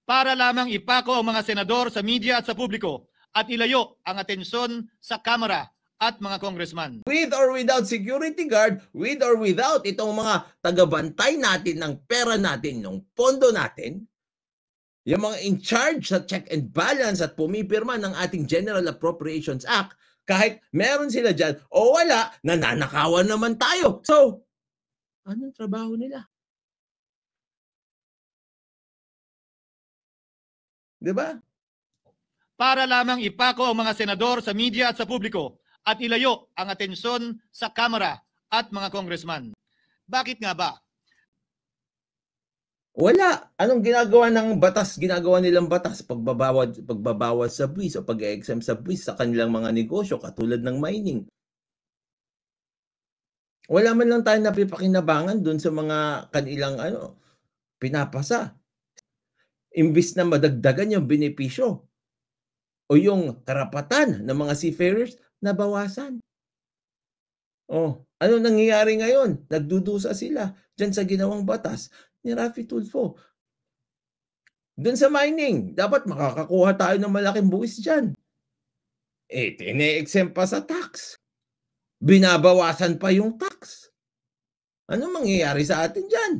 para lamang ipako ang mga senador sa media at sa publiko at ilayo ang atensyon sa Kamara at mga congressman. With or without security guard, with or without itong mga tagabantay natin ng pera natin, ng pondo natin, yung mga in charge sa check and balance at pumipirma ng ating General Appropriations Act, kahit meron sila dyan o wala, nananakawan naman tayo. So, anong trabaho nila? Diba? Para lamang ipako ang mga senador sa media at sa publiko at ilayo ang atensyon sa Kamara at mga congressman. Bakit nga ba? Wala. Anong ginagawa ng batas? Ginagawa nilang batas, pagbabawas sa buwis o pag-exempt sa buwis sa kanilang mga negosyo katulad ng mining. Wala man lang tayo napipakinabangan dun sa mga kanilang pinapasa. Imbis na madagdagan yung benepisyo o yung karapatan ng mga seafarers, nabawasan. Oh, ano nangyayari ngayon? Nagdudusa sila dyan sa ginawang batas ni Raffy Tulfo. Doon sa mining, dapat makakakuha tayo ng malaking buwis dyan. Tine-exempt pa sa tax. Binabawasan pa yung tax. Ano mangyayari sa atin dyan?